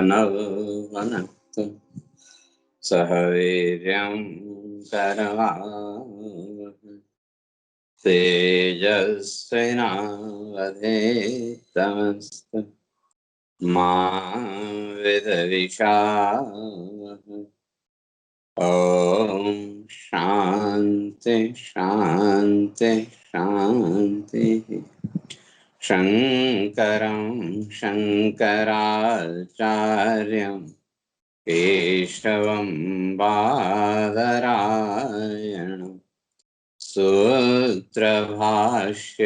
नौ वनक्तु सह वीर्यं करवावहै तेजस्विनावधीतमस्तु मा विद्विषावहै। ओम शांति शांति शांति। शंकरं शंकराचार्यं केशवं बादरायणं सूत्रभाष्य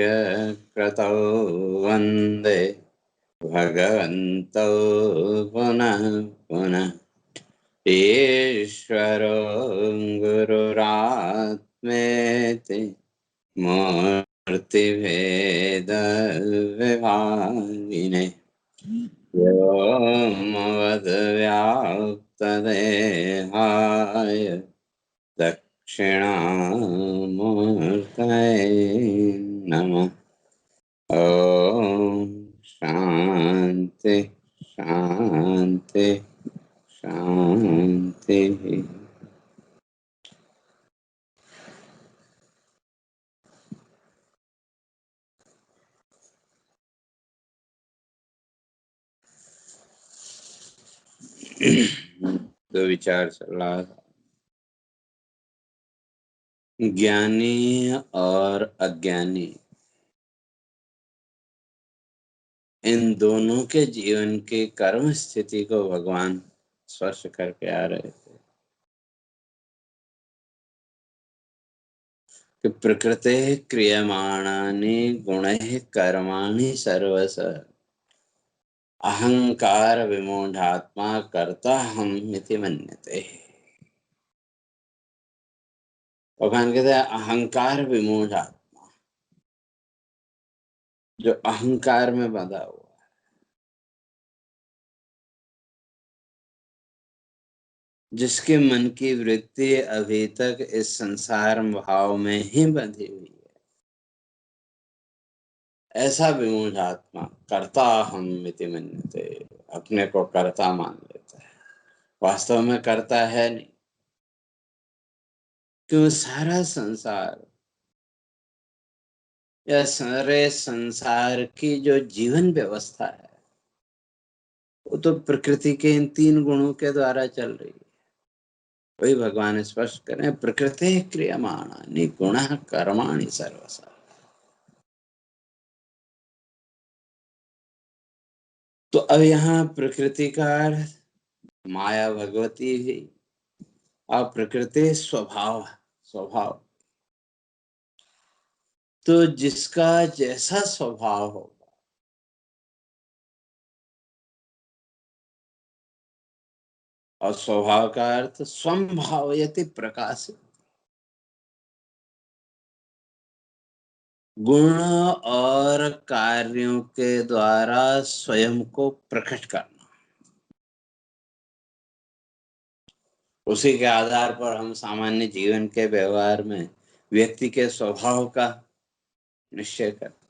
कृतौ वन्दे भगवन्तौ पुनः पुनः। ईश्वरो गुरुरात्मेति मूर्तिभेदविभागिने व्योमवद्व्याप्तदेहाय दक्षिणामूर्तये नमः। ॐ शान्ति शान्ति शांति। तो विचार चल रहा था, ज्ञानी और अज्ञानी इन दोनों के जीवन की कर्म स्थिति को भगवान स्पर्श करके आ रहे थे कि प्रकृते क्रियमाणानि गुणैः कर्माणि सर्वश अहंकार विमूढ़ात्मा कर्ता हम इति मन्यते। भगवान कहते हैं अहंकार विमूढ़ात्मा, जो अहंकार में बंधा हुआ, जिसके मन की वृत्ति अभी तक इस संसार भाव में ही बंधी हुई है, ऐसा विमूढ़ आत्मा कर्ता हम इति मन्यते, अपने को कर्ता मान लेता है, वास्तव में कर्ता है नहीं। क्यों? सारा संसार या सारे संसार की जो जीवन व्यवस्था है वो तो प्रकृति के इन तीन गुणों के द्वारा चल रही है। वही भगवान स्पष्ट करें, प्रकृति क्रियमाणानि गुणः कर्माणि सर्वशः। तो अब यहाँ प्रकृति का अर्थ माया भगवती ही, और प्रकृति स्वभाव स्वभाव। तो जिसका जैसा स्वभाव होगा, और स्वभाव का अर्थ स्वभावयति प्रकाश, गुण और कार्यों के द्वारा स्वयं को प्रकट करना। उसी के आधार पर हम सामान्य जीवन के व्यवहार में व्यक्ति के स्वभाव का निश्चय करते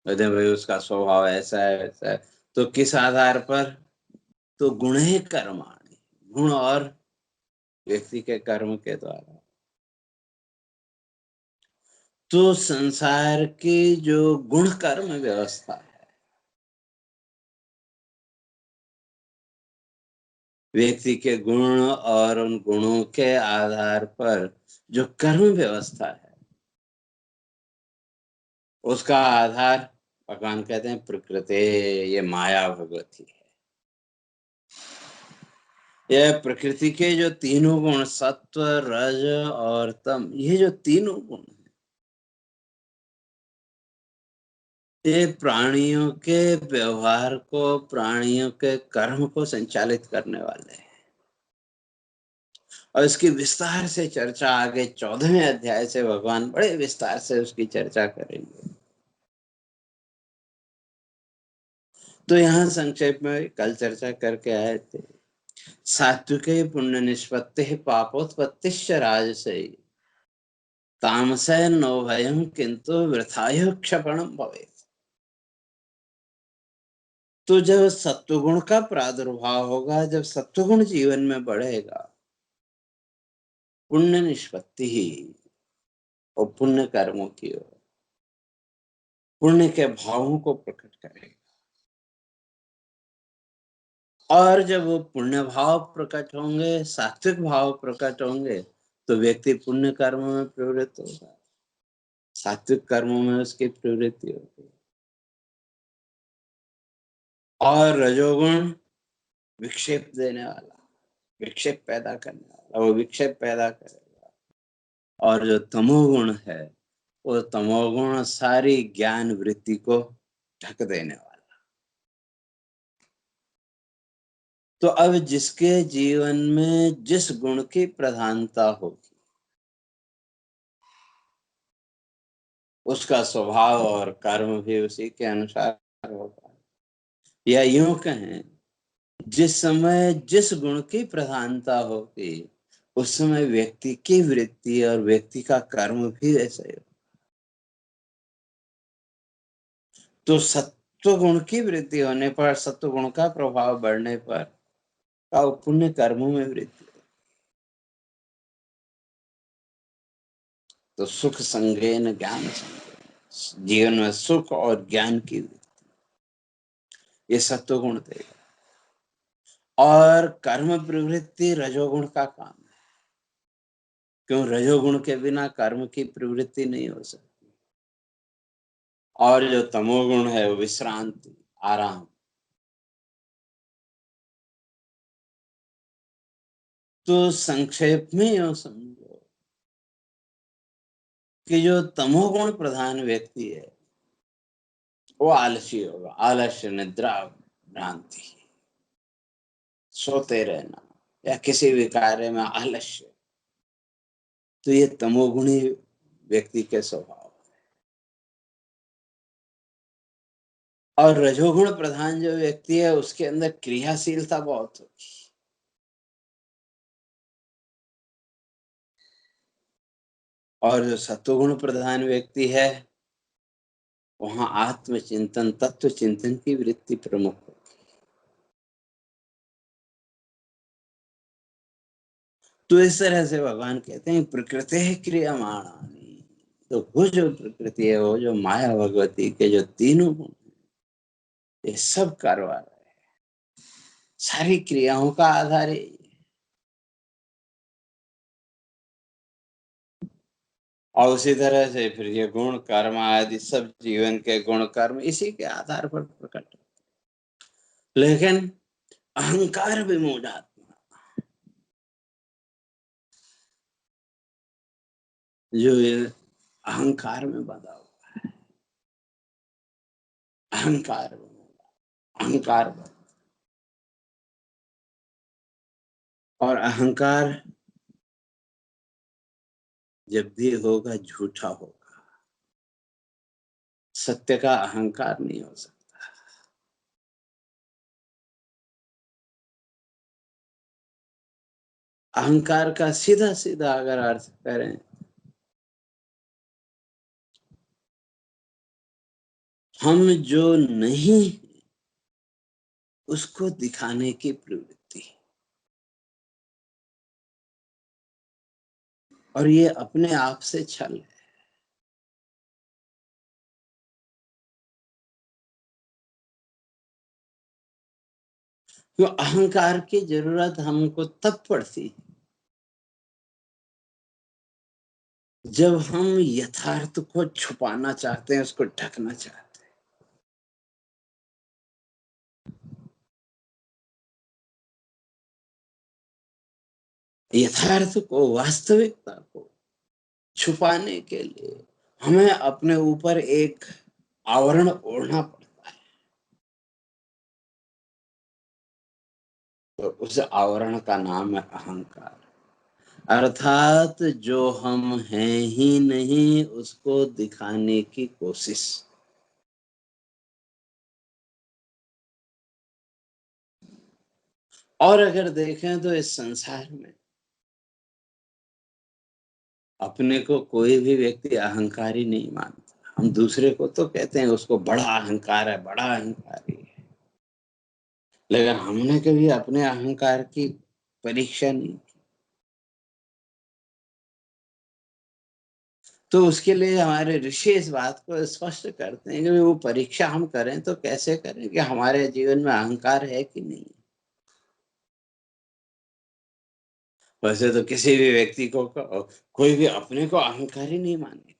हैं। भाई उसका स्वभाव ऐसा है वैसा है, तो किस आधार पर? तो गुण ही कर्माणि, गुण और व्यक्ति के कर्म के द्वारा। तो संसार की जो गुण कर्म व्यवस्था है, व्यक्ति के गुण और उन गुणों के आधार पर जो कर्म व्यवस्था है, उसका आधार भगवान कहते हैं प्रकृति, ये माया भगवती है। यह प्रकृति के जो तीनों गुण सत्व रज और तम, ये जो तीनों गुण हैं, ये प्राणियों के व्यवहार को, प्राणियों के कर्म को संचालित करने वाले हैं। और इसकी विस्तार से चर्चा आगे 14वें अध्याय से भगवान बड़े विस्तार से उसकी चर्चा करेंगे। तो यहाँ संक्षेप में कल चर्चा करके आए थे, सात्विके पुण्य निष्पत्ति पापोत्पत्तिश्च राजसे तामसे नो भयं किंतु वृथाय क्षपणम भवेत्। तो जब सत्वगुण का प्रादुर्भाव होगा, जब सत्वगुण जीवन में बढ़ेगा, पुण्य निष्पत्ति ही और पुण्य कर्मों की ओर पुण्य के भावों को प्रकट करेगा। और जब वो पुण्य भाव प्रकट होंगे, सात्विक भाव प्रकट होंगे, तो व्यक्ति पुण्य कर्मों में प्रवृत्त होगा, सात्विक कर्मों में उसकी प्रवृत्ति होगी। और रजोगुण विक्षेप देने वाला, विक्षेप पैदा करने वाला, वो विक्षेप पैदा करेगा। और जो तमोगुण है, वो तमोगुण सारी ज्ञान वृत्ति को ढक देने वाला। तो अब जिसके जीवन में जिस गुण की प्रधानता होगी, उसका स्वभाव और कर्म भी उसी के अनुसार होगा। या यूं कहें, जिस समय जिस गुण की प्रधानता होगी, उस समय व्यक्ति की वृत्ति और व्यक्ति का कर्म भी वैसे ही होगा। तो सत्व गुण की वृद्धि होने पर, सत्व गुण का प्रभाव बढ़ने पर पुण्य कर्मों में वृद्धि। तो सुख संगेन ज्ञान संगेन, जीवन में सुख और ज्ञान की वृद्धि, ये सत्व गुण देगा। और कर्म प्रवृत्ति रजोगुण का काम है, क्यों? रजोगुण के बिना कर्म की प्रवृत्ति नहीं हो सकती। और जो तमोगुण है वो विश्रांति, आराम। तो संक्षेप में यूं समझो कि जो तमोगुण प्रधान व्यक्ति है, वो आलसी होगा। आलस्य, निद्रा, भ्रांति, सोते रहना या किसी भी कार्य में आलस्य, तो ये तमोगुणी व्यक्ति के स्वभाव। और रजोगुण प्रधान जो व्यक्ति है, उसके अंदर क्रियाशीलता बहुत होगी। और जो सत्वगुण प्रधान व्यक्ति है, वहां आत्मचिंतन, तत्व चिंतन की वृत्ति प्रमुख होगी। तो इस तरह से भगवान कहते हैं प्रकृति क्रियमाणानि। तो वो जो प्रकृति है, वो जो माया भगवती के जो तीनों गुण, ये सब करवा रहे हैं। सारी क्रियाओं का आधार है। और उसी तरह से फिर ये गुण कर्म आदि सब जीवन के गुण कर्म इसी के आधार पर प्रकट। लेकिन अहंकार विमूढ़ात्मा, जो ये अहंकार में बंधा हुआ है, अहंकार अहंकार। और अहंकार जब भी होगा, झूठा होगा। सत्य का अहंकार नहीं हो सकता। अहंकार का सीधा सीधा अगर अर्थ करें, हम जो नहीं उसको दिखाने की प्रवृत्ति। और ये अपने आप से छल है। तो अहंकार की जरूरत हमको तब पड़ती जब हम यथार्थ को छुपाना चाहते हैं, उसको ढकना चाहते हैं। यथार्थ को, वास्तविकता को छुपाने के लिए हमें अपने ऊपर एक आवरण ओढ़ना पड़ता है। तो उस आवरण का नाम है अहंकार। अर्थात जो हम हैं ही नहीं, उसको दिखाने की कोशिश। और अगर देखें तो इस संसार में अपने को कोई भी व्यक्ति अहंकारी नहीं मानता। हम दूसरे को तो कहते हैं उसको बड़ा अहंकार है, बड़ा अहंकारी है। लेकिन हमने कभी अपने अहंकार की परीक्षा नहीं की। तो उसके लिए हमारे ऋषि इस बात को स्पष्ट करते हैं कि वो परीक्षा हम करें तो कैसे करें कि हमारे जीवन में अहंकार है कि नहीं। वैसे तो किसी भी व्यक्ति को कोई भी अपने को अहंकारी नहीं मानेगा,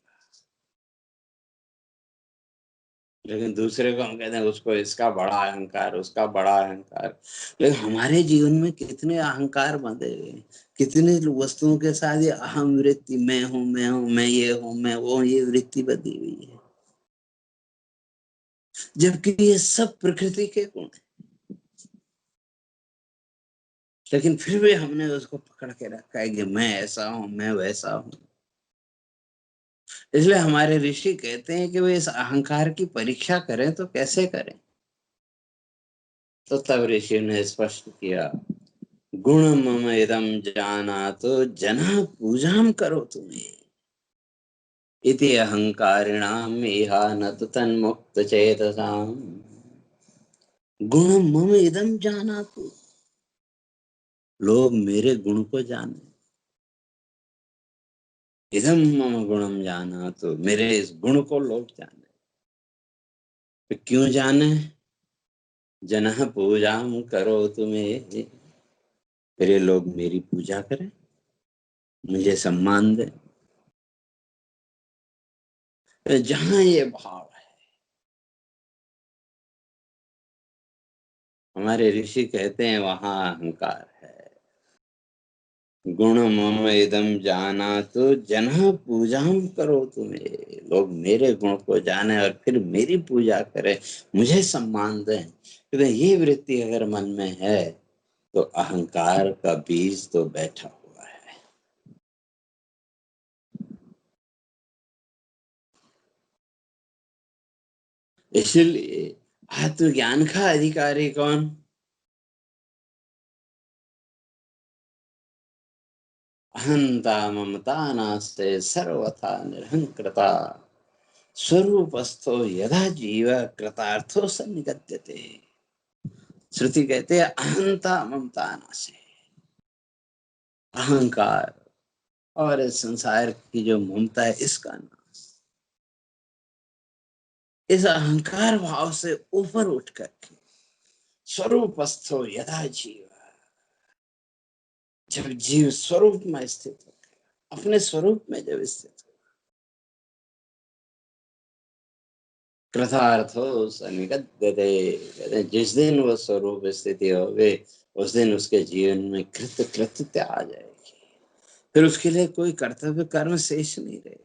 लेकिन दूसरे को हम कहते हैं उसको इसका बड़ा अहंकार, उसका बड़ा अहंकार। लेकिन हमारे जीवन में कितने अहंकार बंधे हुए हैं, कितने वस्तुओं के साथ ये अहम वृत्ति, मैं हूं, मैं हूं, मैं ये हूं, मैं वो, ये वृत्ति बंधी हुई है, जबकि ये सब प्रकृति के गुण हैं। लेकिन फिर भी हमने उसको पकड़ के रखा है कि मैं ऐसा हूं, मैं वैसा हूं। इसलिए हमारे ऋषि कहते हैं कि वे इस अहंकार की परीक्षा करें तो कैसे करें। तो तब ऋषि ने स्पष्ट किया, गुण मम इदम जाना तो जन पूजाम करो तुम्हें इति अहंकारिणाम इहा न तो तन्मुक्त चेतसाम। गुण मम इदम जाना तो, लोग मेरे गुण को जाने। इदम मम गुणम जाना तो, मेरे इस गुण को लोग जाने। तो क्यों जाने? जन पूजाम करो तुम्हें, फिर ये लोग मेरी पूजा करें, मुझे सम्मान दें। तो जहां ये भाव है, हमारे ऋषि कहते हैं वहां अहंकार है। गुण मम इदम जाना तो जन पूजाम करो तुम्हें, लोग मेरे गुण को जाने और फिर मेरी पूजा करें, मुझे सम्मान दें। तो ये वृत्ति अगर मन में है तो अहंकार का बीज तो बैठा हुआ है। इसलिए आत्मज्ञान का अधिकारी कौन? अहंता ममता नास्ते सर्वथा निरहंकृता, स्वरूपस्थो यदा जीव कृतार्थो सन्निगत्यते। श्रुति कहते हैं अहंता ममता नास्ते, अहंकार और इस संसार की जो ममता है इसका नाश। इस अहंकार भाव से ऊपर उठ करके स्वरूपस्थो यदा जीव, जब जीव स्वरूप में स्थित हो, अपने स्वरूप में जब स्थित हो, कृतार्थो सनिगद्यते, कहते हैं जिस दिन वो स्वरूप स्थिति हो गई उस दिन उसके जीवन में कृत्यता आ जाएगी। फिर उसके लिए कोई कर्तव्य कर्म शेष नहीं रहेगा।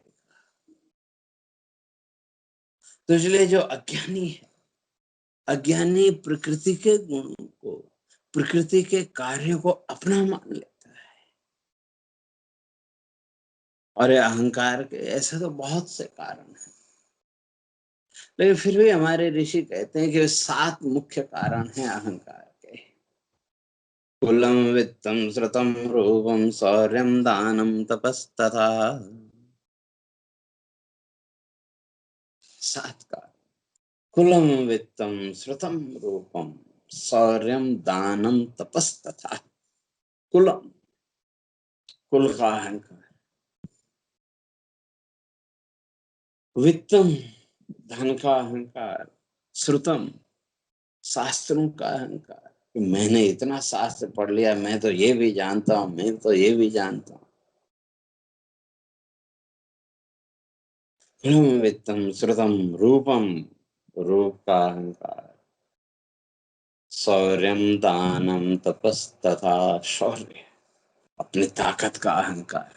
तो इसलिए जो अज्ञानी है, अज्ञानी प्रकृति के गुणों को, प्रकृति के कार्यों को अपना मान लेता है। और ये अहंकार के ऐसे तो बहुत से कारण हैं, लेकिन फिर भी हमारे ऋषि कहते हैं कि 7 मुख्य कारण हैं अहंकार के। कुलम वित्तम श्रुतम रूपम शौर्यम दानम तपस्तथा। 7 कारण। कुलम वित्तम श्रुतम रूपम शौर्यम दानम तपस्तथा। कुलम, कुल का अहंकार। वित्तम, धन का अहंकार। श्रुतम, शास्त्रों का अहंकार, कि मैंने इतना शास्त्र पढ़ लिया, मैं तो ये भी जानता हूं, मैं तो ये भी जानता हूं। वित्तम श्रुतम रूपम, रूप का अहंकार। शौर्यम दानम तपस्तथा, शौर्य, अपनी ताकत का अहंकार।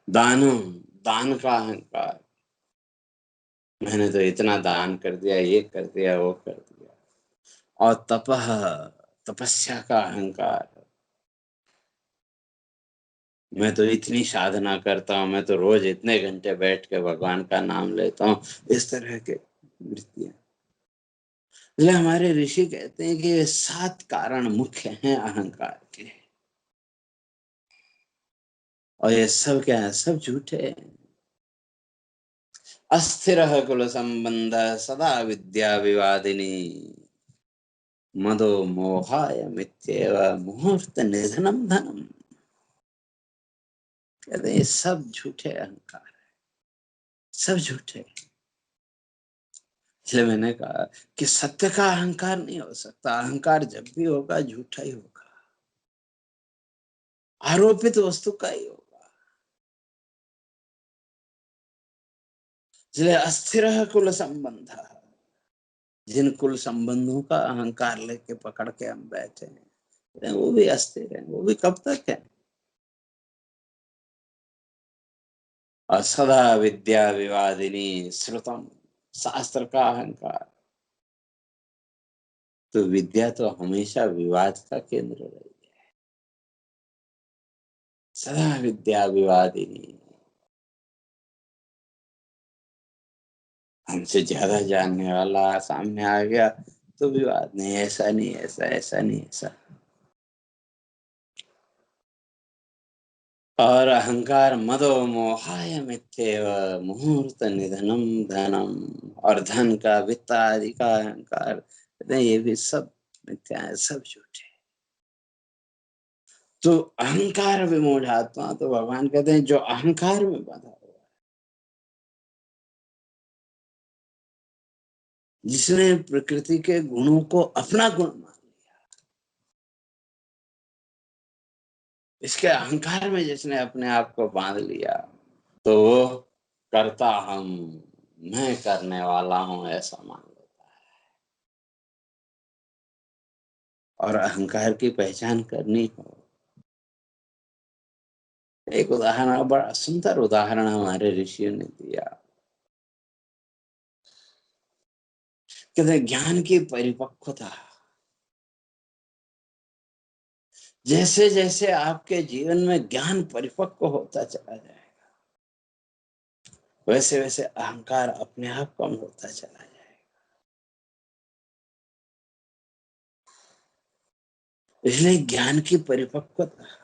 दानम, दान का अहंकार, मैंने तो इतना दान कर दिया, ये कर दिया, वो कर दिया। और तपह, तपस्या का अहंकार, मैं तो इतनी साधना करता हूँ, मैं तो रोज इतने घंटे बैठ के भगवान का नाम लेता हूँ। इस तरह के वृत्तियां। इसलिए हमारे ऋषि कहते हैं कि ये 7 कारण मुख्य हैं अहंकार के, और ये सब क्या है? सब झूठे हैं। अस्थिर कुल संबंध सदा विद्या विवादिनी, मदो मोहाय मित्येव मुहूर्त निधनम धनम। कहते हैं ये सब झूठे अहंकार है, सब झूठे। इसलिए मैंने कहा कि सत्य का अहंकार नहीं हो सकता। अहंकार जब भी होगा झूठा ही होगा, आरोपित वस्तु का ही होगा। इसलिए अस्थिर कुल संबंध, जिन कुल संबंधों का अहंकार लेके पकड़ के हम बैठे हैं वो भी अस्थिर है, वो भी कब तक है। और सदा विद्या विवादिनी श्रुतम, शास्त्र का अहंकार। तो विद्या तो हमेशा विवाद का केंद्र रही है। सदा विद्या विवादिनी, हमसे ज्यादा जानने वाला सामने आ गया तो विवाद, नहीं ऐसा नहीं, ऐसा ऐसा नहीं ऐसा। और अहंकार मदो मोहाय मिथ्येव मुहूर्त निधनम धनम। और धन का, वित्त आदि का अहंकार, कहते हैं ये भी सब मिथ्या है, सब झूठे। तो अहंकार विमूढ़ात्मा, तो भगवान कहते हैं जो अहंकार में बंधा हुआ है, जिसने प्रकृति के गुणों को अपना गुण मान लिया, इसके अहंकार में जिसने अपने आप को बांध लिया, तो वो करता हम, मैं करने वाला हूं ऐसा मान लेता है। और अहंकार की पहचान करनी हो, एक उदाहरण, बड़ा सुंदर उदाहरण हमारे ऋषियों ने दिया। कहते हैं ज्ञान की परिपक्वता, जैसे जैसे आपके जीवन में ज्ञान परिपक्व होता चला जाए, वैसे वैसे अहंकार अपने आप कम होता चला जाए। इसलिए ज्ञान की परिपक्वता,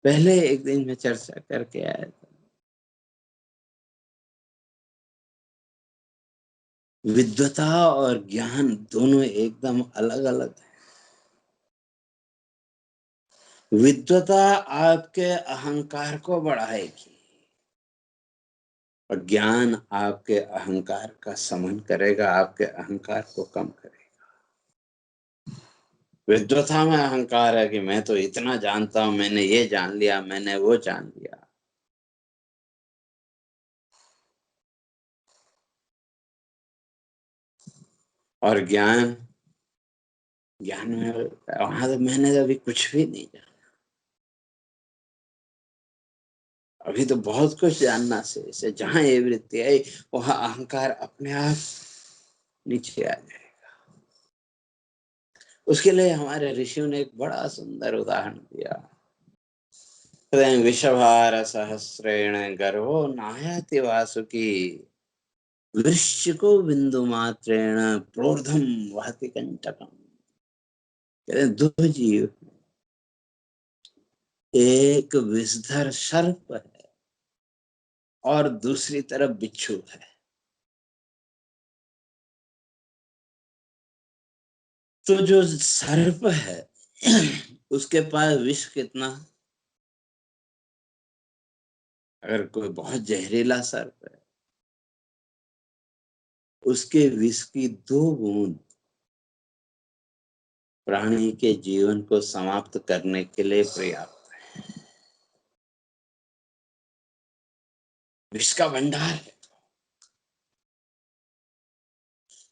पहले एक दिन में चर्चा करके आया था, विद्वता और ज्ञान दोनों एकदम अलग अलग है। विद्वता आपके अहंकार को बढ़ाएगी और ज्ञान आपके अहंकार का समन करेगा, आपके अहंकार को कम करेगा। विद्वता में अहंकार है कि मैं तो इतना जानता हूं, मैंने ये जान लिया, मैंने वो जान लिया। और ज्ञान, ज्ञान में वहां तो मैंने अभी कुछ भी नहीं जाना, अभी तो बहुत कुछ जानना से जहां ये वृत्ति आई वहां अहंकार अपने आप नीचे आ जाए। उसके लिए हमारे ऋषियों ने एक बड़ा सुंदर उदाहरण दिया। विषभार सहस्रेण गर्भो नायाति वासुकी, वृश्चिको बिंदु मात्रेण प्रोर्धम वहति कंटकम। कहते हैं दो जीव, एक विषधर सर्प है और दूसरी तरफ बिच्छू है। तो जो सर्प है उसके पास विष कितना, अगर कोई बहुत जहरीला सर्प है, उसके विष की 2 बूंद प्राणी के जीवन को समाप्त करने के लिए पर्याप्त है। विष का भंडार है।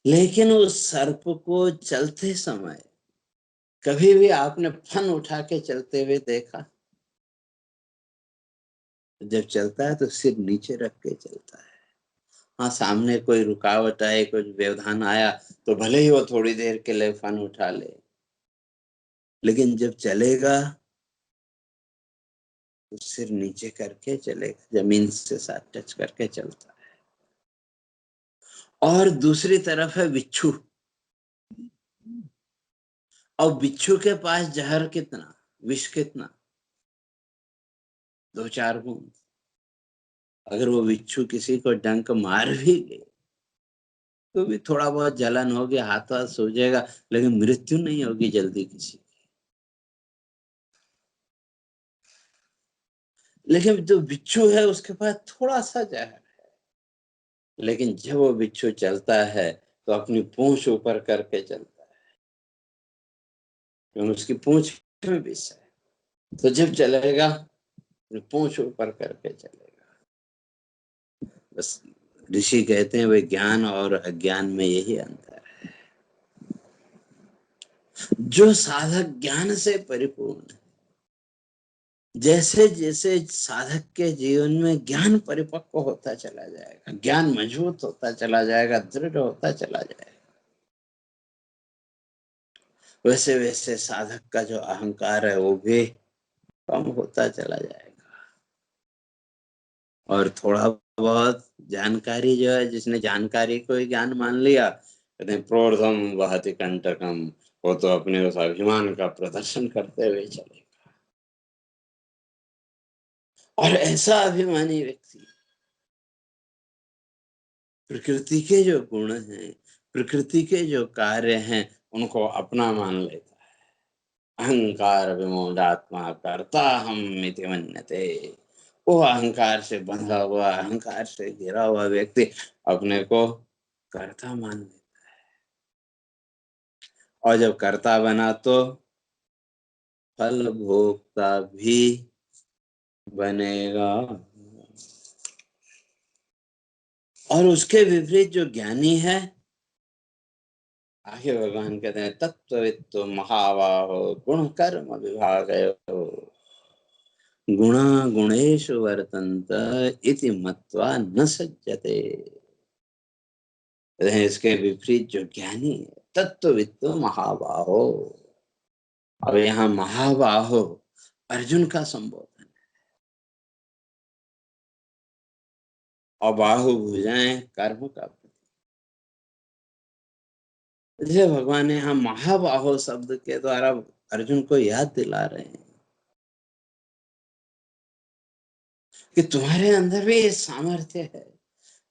लेकिन उस सर्प को चलते समय कभी भी आपने फन उठा के चलते हुए देखा? जब चलता है तो सिर नीचे रख के चलता है। हाँ, सामने कोई रुकावट आए, कुछ व्यवधान आया तो भले ही वो थोड़ी देर के लिए फन उठा ले, लेकिन जब चलेगा तो सिर नीचे करके चलेगा, जमीन से साथ टच करके चलता है। और दूसरी तरफ है बिच्छू, और बिच्छू के पास जहर कितना, विष कितना, 2-4 बूंद। अगर वो बिच्छू किसी को डंक मार भी ले तो भी थोड़ा बहुत जलन होगी, हाथ वाथ सूजेगा, लेकिन मृत्यु नहीं होगी जल्दी किसी की। लेकिन जो बिच्छू है उसके पास थोड़ा सा जहर है, लेकिन जब वो बिच्छू चलता है तो अपनी पूंछ ऊपर करके चलता है, क्योंकि उसकी पूंछ में विष है। तो जब चलेगा अपनी पूंछ ऊपर करके चलेगा। बस ऋषि कहते हैं वे ज्ञान और अज्ञान में यही अंतर है। जो साधक ज्ञान से परिपूर्ण है, जैसे जैसे साधक के जीवन में ज्ञान परिपक्व होता चला जाएगा, ज्ञान मजबूत होता चला जाएगा, दृढ़ होता चला जाएगा, वैसे वैसे साधक का जो अहंकार है वो भी कम होता चला जाएगा। और थोड़ा बहुत जानकारी जो है, जिसने जानकारी को ही ज्ञान मान लिया, कहते हैं प्रोर्धम वहति कंटकम, वो तो अपने उस अभिमान का प्रदर्शन करते हुए चलेगा। और ऐसा अभिमानी व्यक्ति प्रकृति के जो गुण हैं, प्रकृति के जो कार्य हैं, उनको अपना मान लेता है। अहंकार विमूढ़ात्मा कर्ता हम इति मन्यते। वो अहंकार से बंधा हुआ, अहंकार से घिरा हुआ व्यक्ति अपने को कर्ता मान लेता। और जब कर्ता बना तो फल भोगता भी बनेगा। और उसके विपरीत जो ज्ञानी है, आगे भगवान कहते हैं तत्त्ववित्तु महाबाहो गुण कर्म विभागयो गुणा गुणेषु वर्तन्त इति मत्वा न सज्जते। इसके विपरीत जो ज्ञानी है, तत्त्ववित्तु महाबाहो। अब यहाँ महाबाहो अर्जुन का संबोधन, और बाहु भुजाएं कर्म का प्रतीक। जैसे भगवान यहाँ महाबाहो शब्द के द्वारा अर्जुन को याद दिला रहे हैं कि तुम्हारे अंदर भी ये सामर्थ्य है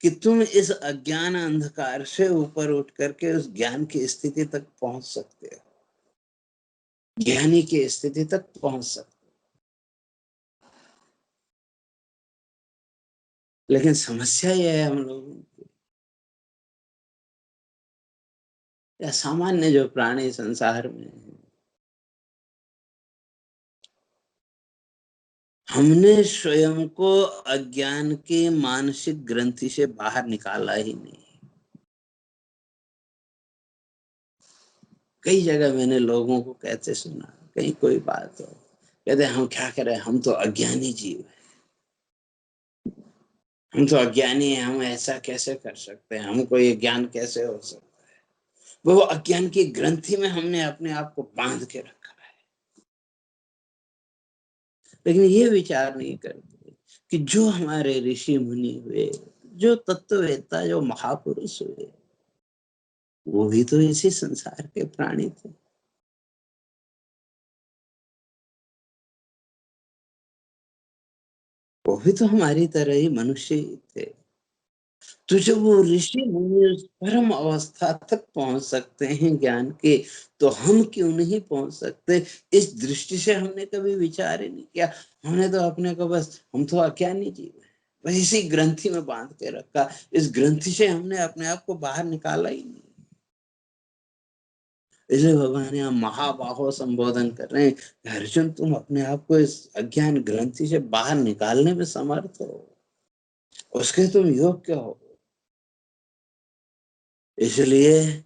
कि तुम इस अज्ञान अंधकार से ऊपर उठ करके उस ज्ञान की स्थिति तक पहुंच सकते हो, ज्ञानी की स्थिति तक पहुंच सकते हो। लेकिन समस्या यह है हम लोगों की, या सामान्य जो प्राणी संसार में है, हमने स्वयं को अज्ञान के मानसिक ग्रंथि से बाहर निकाला ही नहीं। कई जगह मैंने लोगों को कहते सुना, कहीं कोई बात हो, कहते हम क्या करें, हम तो अज्ञानी जीव हैं, हम तो अज्ञानी हैं, हम ऐसा कैसे कर सकते हैं, हमको ये ज्ञान कैसे हो सकता है। वो अज्ञान की ग्रंथि में हमने अपने आप को बांध के रखा है। लेकिन ये विचार नहीं करते कि जो हमारे ऋषि मुनि हुए, जो तत्ववेत्ता, जो महापुरुष हुए, वो भी तो इसी संसार के प्राणी थे। वो भी तो हमारी तरह ही मनुष्य ही थे। तो जब वो ऋषि मुनि उस परम अवस्था तक पहुंच सकते हैं ज्ञान के, तो हम क्यों नहीं पहुंच सकते? इस दृष्टि से हमने कभी विचार ही नहीं किया। हमने तो अपने को बस, हम तो अज्ञानी जीव हैं, बस इसी ग्रंथि में बांध के रखा। इस ग्रंथि से हमने अपने आप को बाहर निकाला ही नहीं। इसलिए भगवान यहाँ महाबाहो संबोधन कर रहे हैं कि अर्जुन, तुम अपने आप को इस अज्ञान ग्रंथि से बाहर निकालने में समर्थ हो, उसके तुम योग्य हो। इसलिए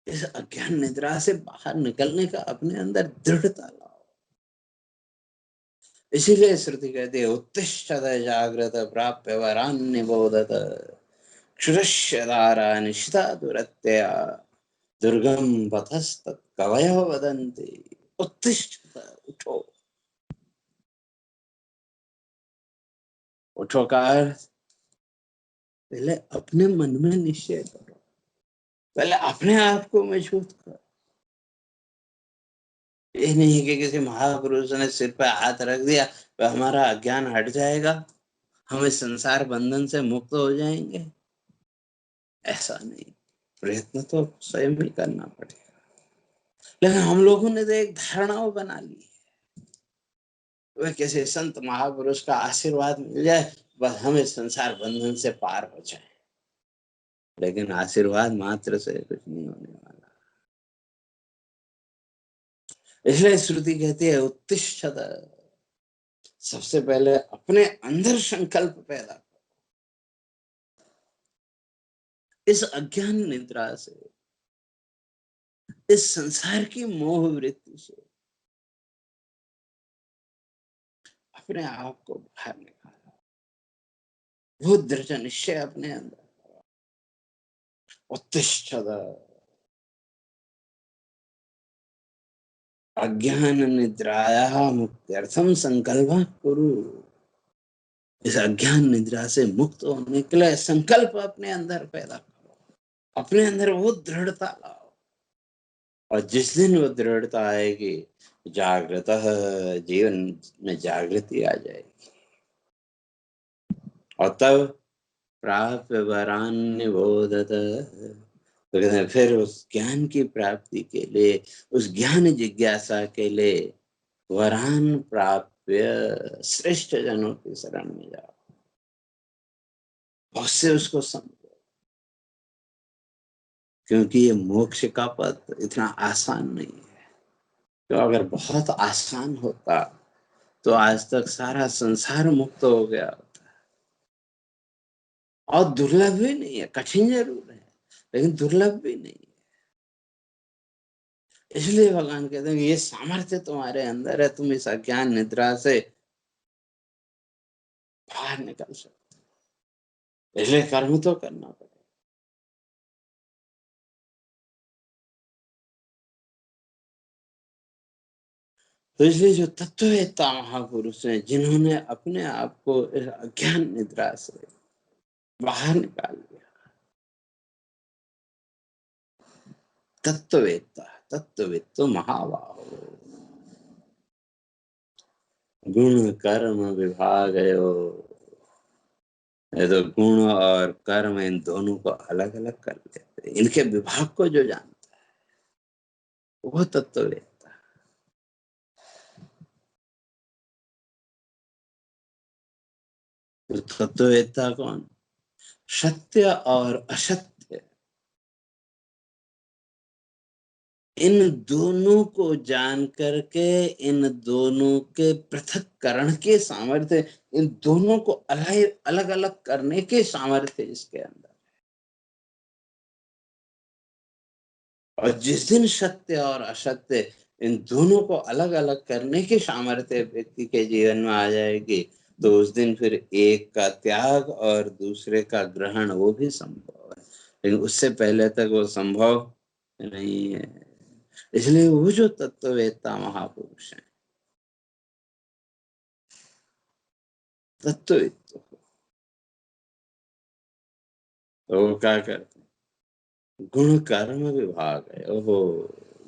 इस अज्ञान निद्रा से बाहर निकलने का अपने अंदर दृढ़ता लाओ। इसीलिए श्रुति कहती है उत्तिष्ठत जागृत प्राप्य वरान निबोधत क्षुरस्य धारा निशिता दुरत्यया दुर्गम पथस्तत् कवयो वदन्ति। उत्तिष्ठत, उठो। उठो का अर्थ, पहले अपने मन में निश्चय करो, पहले अपने आप को मजबूत करो। ये नहीं कि किसी महापुरुष ने सिर पे हाथ रख दिया तो हमारा अज्ञान हट जाएगा। हम इस संसार बंधन से मुक्त हो जाएंगे, ऐसा नहीं। प्रयत्न तो स्वयं ही करना पड़ेगा। लेकिन हम लोगों ने तो एक धारणाओं बना ली है, वह किसी संत महापुरुष का आशीर्वाद मिल जाए, बस हम इस संसार बंधन से पार हो जाए। लेकिन आशीर्वाद मात्र से कुछ नहीं होने वाला। इसलिए श्रुति कहती है उत्तिष्ठत, सबसे पहले अपने अंदर संकल्प पैदा करो। इस अज्ञान निद्रा से, इस संसार की मोह वृत्ति से अपने आप को बाहर निकालो। वो दृढ़ निश्चय अपने अंदर उत्तिष्ठत, अज्ञान निद्राया मुक्त्यर्थम संकल्प कुरु। इस अज्ञान निद्रा से मुक्त होने के लिए संकल्प अपने अंदर पैदा करो, अपने अंदर वो दृढ़ता लाओ। और जिस दिन वो दृढ़ता आएगी, जागृत जीवन में जागृति आ जाएगी। और तब प्राप्य वरान निबोधत, तो कहते हैं फिर उस ज्ञान की प्राप्ति के लिए, उस ज्ञान जिज्ञासा के लिए वरान प्राप्य श्रेष्ठ जनों की शरण में जाओ, उससे उसको समझो। क्योंकि ये मोक्ष का पथ इतना आसान नहीं है। तो अगर बहुत आसान होता तो आज तक सारा संसार मुक्त हो गया होता। और दुर्लभ भी नहीं है, कठिन जरूर है लेकिन दुर्लभ भी नहीं है। इसलिए भगवान कहते हैं कि ये सामर्थ्य तुम्हारे अंदर है, तुम इस अज्ञान निद्रा से बाहर निकल सकते। इसलिए कर्म तो करना पड़ेगा। तो इसलिए जो तत्ववेत्ता महापुरुष हैं, जिन्होंने अपने आप को इस अज्ञान निद्रा से बाहर निकाल लिया, तत्ववेत्ता, तत्ववेत्तो महाबाहो, गुण कर्म विभागयो। ये तो गुण और कर्म इन दोनों को अलग अलग कर लेते हैं। इनके विभाग को जो जानता है वो तत्ववेत्ता। तो तत्ववेत्ता कौन? सत्य और असत्य, इन दोनों को जान करके, इन दोनों के पृथक्करण के सामर्थ्य, इन दोनों को अलग अलग अलग करने के सामर्थ्य इसके अंदर। और जिस दिन सत्य और असत्य इन दोनों को अलग अलग करने की सामर्थ्य व्यक्ति के जीवन में आ जाएगी, तो उस दिन फिर एक का त्याग और दूसरे का ग्रहण वो भी संभव है। लेकिन उससे पहले तक वो संभव नहीं है। इसलिए वो जो तत्ववेत्ता महापुरुष हैं, तत्ववेत्ता, तो वो क्या करते हैं? गुण कर्म विभाग है। ओहो,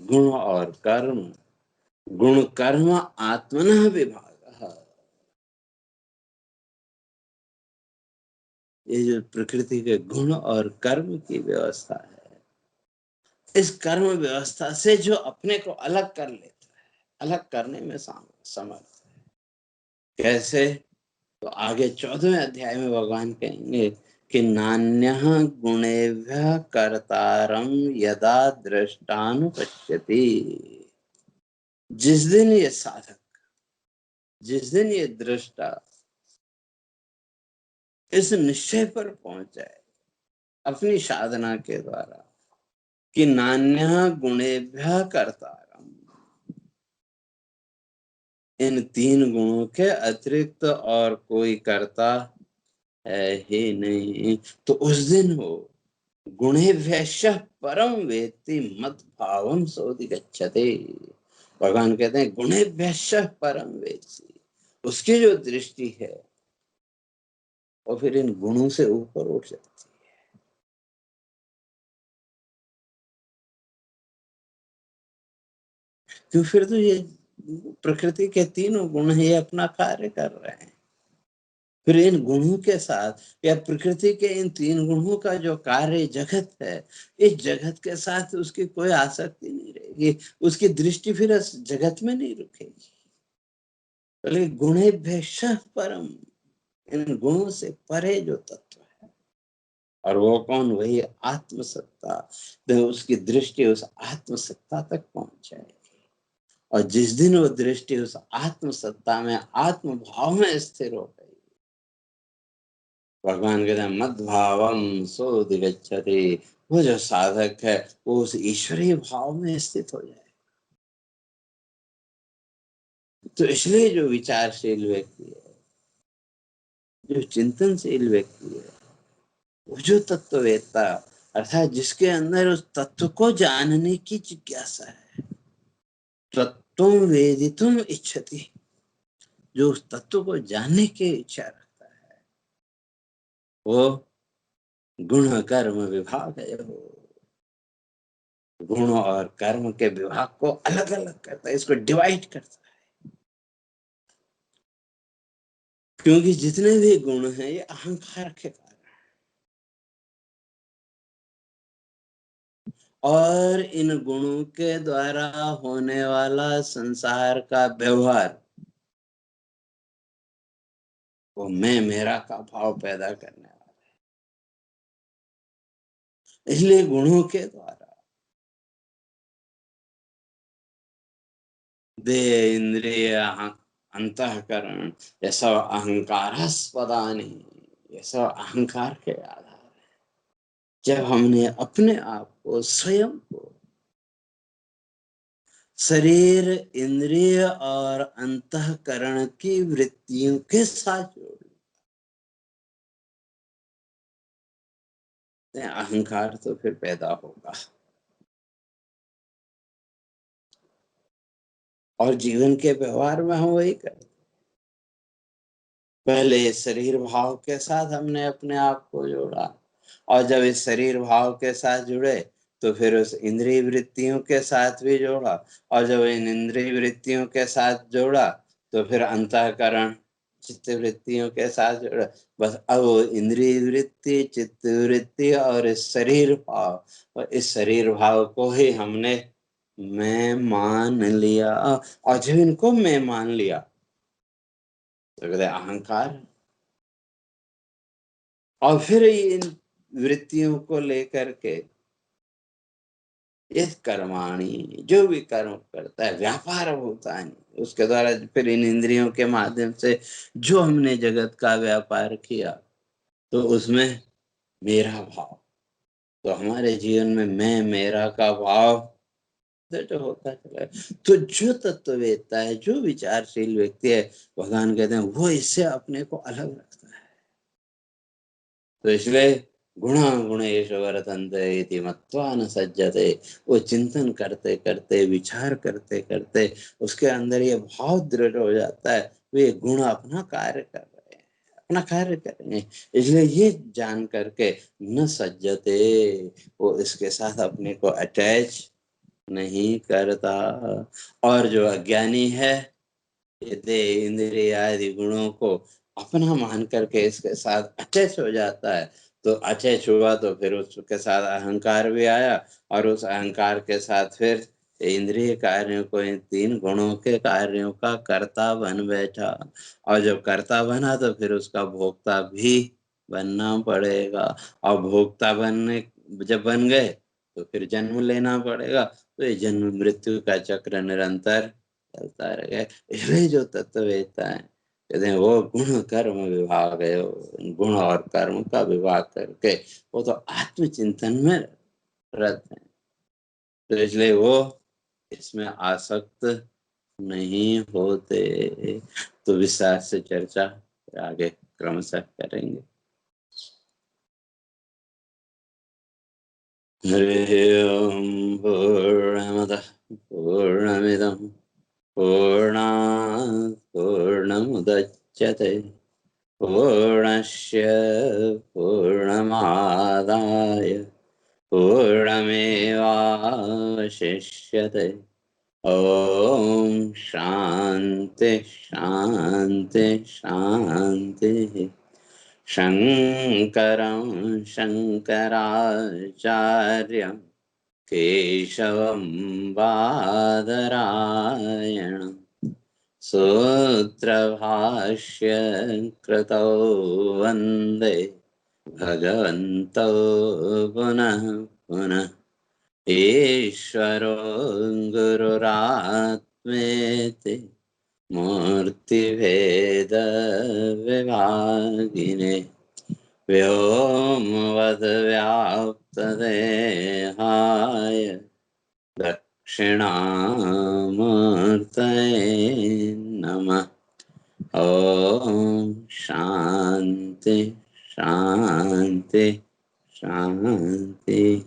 गुण और कर्म, गुण कर्म आत्मनः विभाग। ये जो प्रकृति के गुण और कर्म की व्यवस्था है, इस कर्म व्यवस्था से जो अपने को अलग कर लेता है, अलग करने में समर्थ है। कैसे? तो आगे 14वें अध्याय में भगवान कहेंगे कि नान्यः गुणेभ्यः कर्तारं यदा दृष्टानुपश्यति। जिस दिन ये साधक, जिस दिन ये दृष्टा इस निश्चय पर पहुंच जाए अपनी साधना के द्वारा कि नान्यः गुणेभ्यः कर्तारम्, इन तीन गुणों के अतिरिक्त और कोई कर्ता है ही नहीं, तो उस दिन हो गुणेभ्यः परम वेत्ति मद भावम सोऽधिगच्छति। भगवान कहते हैं गुणेभ्यः परम वेत्ति, उसकी जो दृष्टि है वो फिर इन गुणों से ऊपर उठ जाती है। क्यों? फिर तो ये प्रकृति के तीनों गुण ये अपना कार्य कर रहे हैं। फिर इन गुणों के साथ या प्रकृति के इन 3 गुणों का जो कार्य जगत है, इस जगत के साथ उसकी कोई आसक्ति नहीं रहेगी, उसकी दृष्टि फिर इस जगत में नहीं रुकेगी। बोले गुणेभ्यः परम, इन गुणों से परे जो तत्व है, और वो कौन? वही आत्मसत्ता। तो उसकी दृष्टि उस आत्मसत्ता तक पहुंच जाएगी, और जिस दिन वो दृष्टि उस आत्मसत्ता में, आत्म भाव में स्थिर हो गई, भगवान कहते हैं मद्भावम सोऽधिगच्छति, वो जो साधक है वो उस ईश्वरीय भाव में स्थित हो जाए। तो इसलिए जो विचारशील व्यक्ति है, जो चिंतनशील व्यक्ति है, वो जो तत्ववेत्ता, अर्थात जिसके अंदर उस तत्व को जानने की जिज्ञासा है, तत्वं वेदितुम इच्छति, जो उस तत्व को जानने की इच्छा रखता है, वो गुण कर्म विभाग है, गुण और कर्म के विभाग को अलग अलग करता है, इसको डिवाइड करता है। क्योंकि जितने भी गुण हैं ये अहंकार के कारण, और इन गुणों के द्वारा होने वाला संसार का व्यवहार, वो मैं मेरा का भाव पैदा करने वाला है। इसलिए गुणों के द्वारा देह इंद्रिय अंतःकरण, ये सब अहंकारास्पदानि, ये सब अहंकार के आधार है। जब हमने अपने आप को, स्वयं को, शरीर इंद्रिय और अंतःकरण की वृत्तियों के साथ जोड़, अहंकार तो फिर पैदा होगा, और जीवन के व्यवहार में हम वही करते। पहले इस शरीर भाव के साथ हमने अपने आप को जोड़ा, और जब इस शरीर भाव के साथ जुड़े तो फिर उस इंद्रिय वृत्तियों के साथ भी जोड़ा, और जब इन इंद्रिय वृत्तियों के साथ जोड़ा तो फिर अंतःकरण चित्त वृत्तियों के साथ जोड़ा। बस अब वो इंद्रिय वृत्ति, चित्त वृत्ति और इस शरीर भाव, और इस शरीर भाव को ही हमने मैं मान लिया, और जब इनको मैं मान लिया तो कहते हैं अहंकार। और फिर इन वृत्तियों को लेकर के इस कर्माणी, जो भी कर्म करता है, व्यापार होता है उसके द्वारा, फिर इन इंद्रियों के माध्यम से जो हमने जगत का व्यापार किया, तो उसमें मेरा भाव, तो हमारे जीवन में मैं मेरा का भाव जो होता चला है। तो जो तत्ववेत्ता है, जो विचारशील व्यक्ति है, भगवान कहते हैं वो इससे अपने को अलग रखता है। तो इसलिए गुणा गुणेश वर्तन्ते इति मत्वा न सज्जते, वो चिंतन करते करते, विचार करते करते उसके अंदर ये भाव दृढ़ हो जाता है, वे गुण अपना कार्य कर रहे हैं, अपना कार्य करेंगे। इसलिए ये जान करके न सज्जते, वो इसके साथ अपने को अटैच नहीं करता। और जो अज्ञानी है, ये देह इंद्रिय आदि गुणों को अपना मान करके इसके साथ अटैच हो जाता है, तो अटैच हुआ तो फिर उसके साथ अहंकार भी आया, और उस अहंकार के साथ फिर इंद्रिय कार्यों को, इन 3 गुणों के कार्यों का कर्ता बन बैठा, और जब कर्ता बना तो फिर उसका भोक्ता भी बनना पड़ेगा, और भोक्ता बनने जब बन गए तो फिर जन्म लेना पड़ेगा, तो ये जन्म मृत्यु का चक्र निरंतर चलता रहेगा। इसलिए जो तत्ववेत्ता है, कहते हैं वो गुण कर्म विभाग है, गुण और कर्म का विभाग करके वो तो आत्मचिंतन में रत है, तो इसलिए वो इसमें आसक्त नहीं होते। तो विस्तार से चर्चा आगे क्रमशः करेंगे। हरि ओम पूर्णमदः पूर्णमिदं पूर्णात् पूर्णमुदच्यते पूर्णस्य पूर्णमादाय पूर्णमेवावशिष्यते। ओम शांति शांति शांति। शंकरं शंकराचार्यं केशवं बादरायणं सूत्रभाष्य कृतौ वन्दे भगवन्तौ पुनः पुनः। ईश्वरो गुरुरात्मेति मूर्तिभेदविभागिने व्योमवद्व्याप्तदेहाय दक्षिणामूर्तये नमः। ॐ शान्ति शान्ति शान्तिः।